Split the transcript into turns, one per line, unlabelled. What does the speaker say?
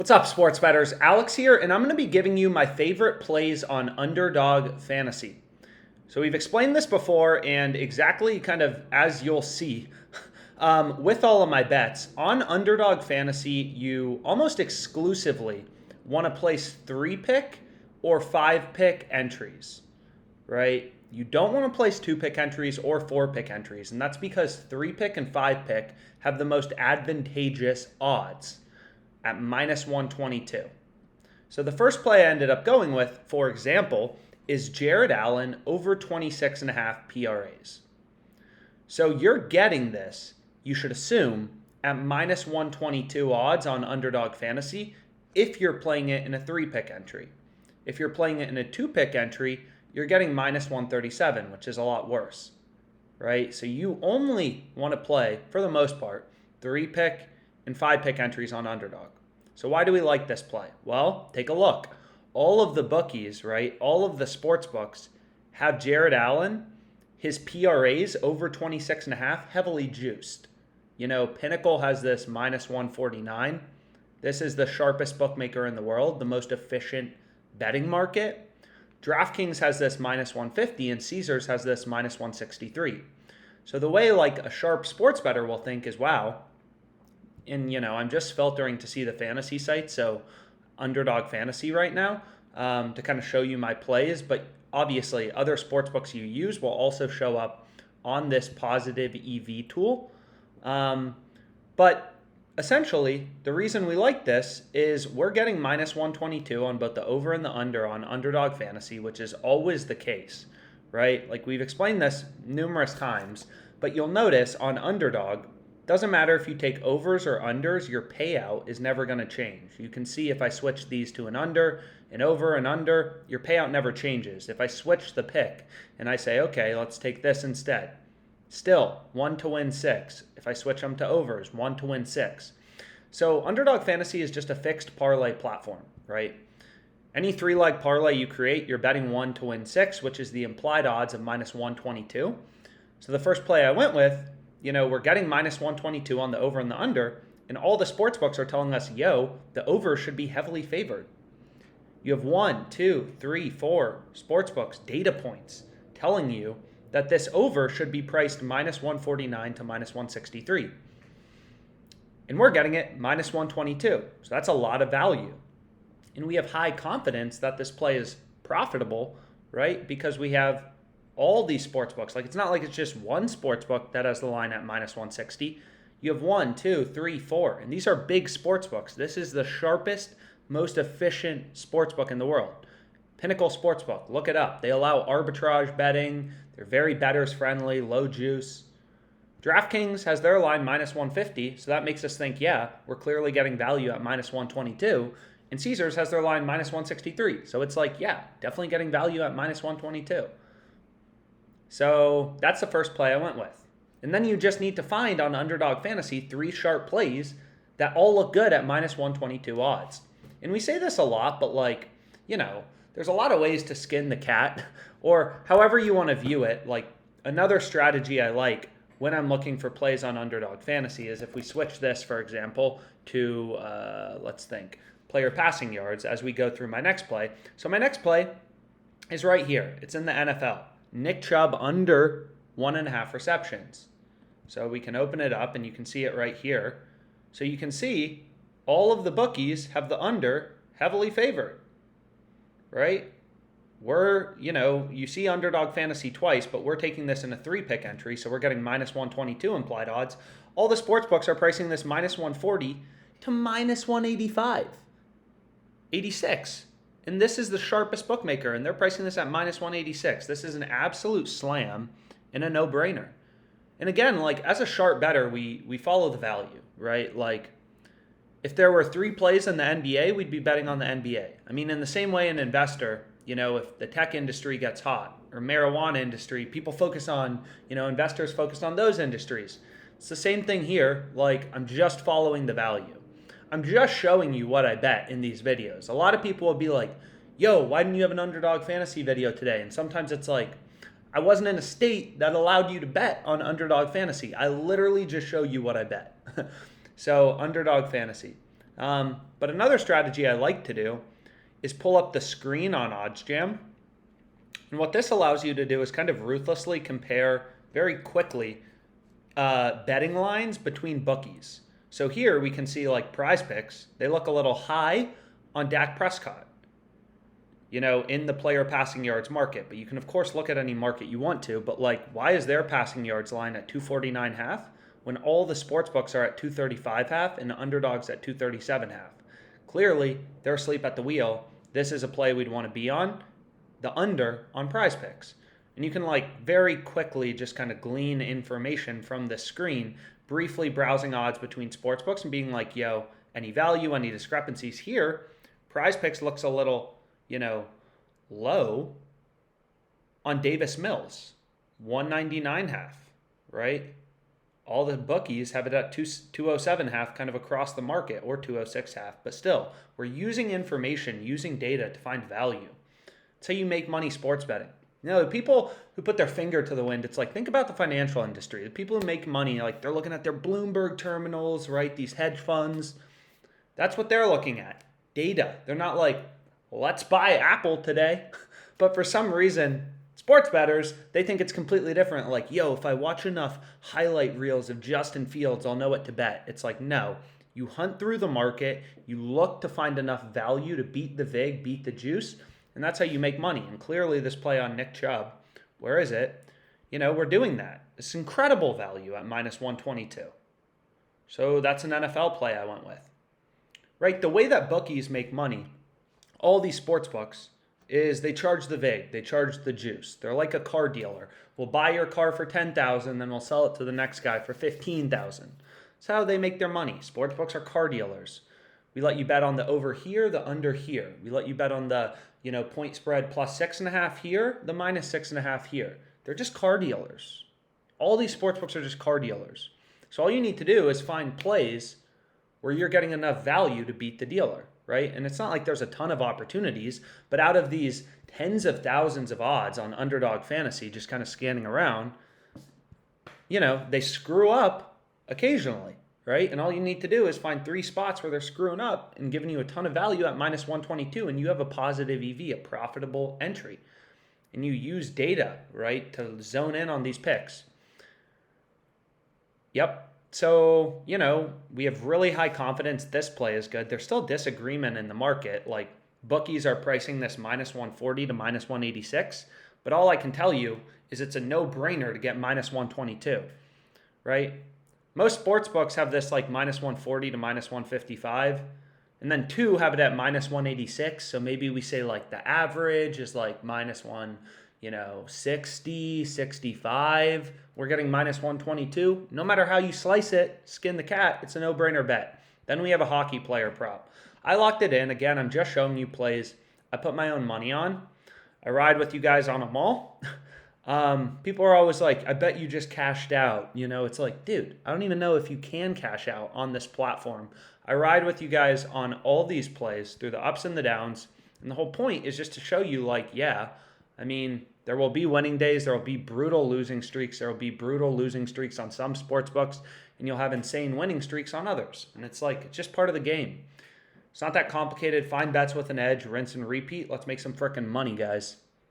What's up, sports bettors? Alex here, and I'm going to be giving you my favorite plays on Underdog Fantasy. So we've explained this before, and exactly kind of as you'll see with all of my bets, on Underdog Fantasy, you almost exclusively want to place 3-pick or 5-pick entries, right? You don't want to place 2-pick entries or 4-pick entries, and that's because 3-pick and 5-pick have the most advantageous odds at minus 122. So the first play I ended up going with, for example, is Jared Allen over 26.5 PRAs. So you're getting this, you should assume, at minus 122 odds on Underdog Fantasy if you're playing it in a 3-pick entry. If you're playing it in a 2-pick entry, you're getting minus 137, which is a lot worse, right? So you only want to play, for the most part, 3-pick and 5-pick entries on Underdog. So why do we like this play? Well, take a look. All of the bookies, right, all of the sports books have Jared Allen, his PRAs over 26.5, heavily juiced. You know, Pinnacle has this minus 149. This is the sharpest bookmaker in the world, the most efficient betting market. DraftKings has this minus 150, and Caesars has this minus 163. So the way like a sharp sports bettor will think is, wow, and I'm just filtering to see the fantasy site, so Underdog Fantasy right now, to kind of show you my plays, but obviously other sports books you use will also show up on this positive EV tool. But essentially, the reason we like this is we're getting minus 122 on both the over and the under on Underdog Fantasy, which is always the case, right? Like we've explained this numerous times, but you'll notice on Underdog, doesn't matter if you take overs or unders, your payout is never going to change. You can see if I switch these to an under, an over, an under, your payout never changes. If I switch the pick and I say, okay, let's take this instead, still 1 to win 6. If I switch them to overs, 1 to win 6. So Underdog Fantasy is just a fixed parlay platform, right? Any 3-leg parlay you create, you're betting 1 to win 6, which is the implied odds of minus 122. So the first play I went with, we're getting minus 122 on the over and the under, and all the sports books are telling us, the over should be heavily favored. You have 1, 2, 3, 4 sports books, data points, telling you that this over should be priced minus 149 to minus 163. And we're getting it minus 122. So that's a lot of value. And we have high confidence that this play is profitable, right? Because we have all these sports books. Like, it's not like it's just one sports book that has the line at minus 160. You have 1, 2, 3, 4. And these are big sports books. This is the sharpest, most efficient sports book in the world. Pinnacle Sportsbook, look it up. They allow arbitrage betting. They're very bettors friendly, low juice. DraftKings has their line minus 150, so that makes us think, we're clearly getting value at minus 122. And Caesars has their line minus 163. So it's like, definitely getting value at minus 122. So that's the first play I went with. And then you just need to find on Underdog Fantasy 3 sharp plays that all look good at minus 122 odds. And we say this a lot, but there's a lot of ways to skin the cat, or however you want to view it. Like, another strategy I like when I'm looking for plays on Underdog Fantasy is if we switch this, for example, to, let's think, player passing yards as we go through my next play. So my next play is right here. It's in the NFL. Nick Chubb under 1.5 receptions. So we can open it up and you can see it right here. So you can see all of the bookies have the under heavily favored, right? You see Underdog Fantasy twice, but we're taking this in a 3-pick entry, so we're getting minus 122 implied odds. All the sports books are pricing this minus 140 to minus 185, 86. And this is the sharpest bookmaker, and they're pricing this at minus 186. This is an absolute slam and a no-brainer. And again, like, as a sharp bettor, we follow the value, right? Like, if there were 3 plays in the NBA, we'd be betting on the NBA. I mean, in the same way an investor, if the tech industry gets hot or marijuana industry, people focus on, investors focus on those industries. It's the same thing here. Like, I'm just following the value. I'm just showing you what I bet in these videos. A lot of people will be like, why didn't you have an Underdog Fantasy video today? And sometimes it's like, I wasn't in a state that allowed you to bet on Underdog Fantasy. I literally just show you what I bet. So Underdog Fantasy. But another strategy I like to do is pull up the screen on OddsJam. And what this allows you to do is kind of ruthlessly compare very quickly betting lines between bookies. So here we can see like Prize Picks, they look a little high on Dak Prescott, in the player passing yards market. But you can of course look at any market you want to, but like why is their passing yards line at 249 half when all the sports books are at 235 half and the underdogs at 237 half? Clearly, they're asleep at the wheel. This is a play we'd want to be on, the under on Prize Picks. And you can like very quickly just kind of glean information from the screen, briefly browsing odds between sportsbooks and being like, yo, any value, any discrepancies here. Prize Picks looks a little, low on Davis Mills, 199 half, right? All the bookies have it at 207 half, kind of across the market, or 206 half. But still, we're using information, using data to find value. It's how you make money sports betting. The people who put their finger to the wind, it's like, think about the financial industry. The people who make money, like they're looking at their Bloomberg terminals, right? These hedge funds. That's what they're looking at. Data. They're not like, let's buy Apple today. But for some reason, sports bettors, they think it's completely different. Like, yo, if I watch enough highlight reels of Justin Fields, I'll know what to bet. It's like, no. You hunt through the market. You look to find enough value to beat the VIG, beat the juice. And that's how you make money. And clearly this play on Nick Chubb, where is it? We're doing that. It's incredible value at minus 122. So that's an NFL play I went with. Right? The way that bookies make money, all these sports books, is they charge the VIG. They charge the juice. They're like a car dealer. We'll buy your car for $10,000, then we'll sell it to the next guy for $15,000. That's how they make their money. Sports books are car dealers. We let you bet on the over here, the under here. We let you bet on the point spread plus 6.5 here, the minus 6.5 here. They're just car dealers. All these sports books are just car dealers. So all you need to do is find plays where you're getting enough value to beat the dealer, right? And it's not like there's a ton of opportunities, but out of these tens of thousands of odds on Underdog Fantasy, just kind of scanning around, they screw up occasionally, right? And all you need to do is find 3 spots where they're screwing up and giving you a ton of value at minus 122, and you have a positive EV, a profitable entry. And you use data, right, to zone in on these picks. Yep. So, we have really high confidence this play is good. There's still disagreement in the market. Like, bookies are pricing this minus 140 to minus 186. But all I can tell you is it's a no-brainer to get minus 122, right? Most sports books have this like minus 140 to minus 155. And then 2 have it at minus 186. So maybe we say like the average is like minus 60, 65. We're getting minus 122. No matter how you slice it, skin the cat, it's a no-brainer bet. Then we have a hockey player prop. I locked it in. Again, I'm just showing you plays I put my own money on. I ride with you guys on them all. People are always like, I bet you just cashed out. It's like, dude, I don't even know if you can cash out on this platform. I ride with you guys on all these plays through the ups and the downs. And the whole point is just to show you there will be winning days. There will be brutal losing streaks. There will be brutal losing streaks on some sports books, and you'll have insane winning streaks on others. And it's just part of the game. It's not that complicated. Find bets with an edge, rinse and repeat. Let's make some frickin' money, guys.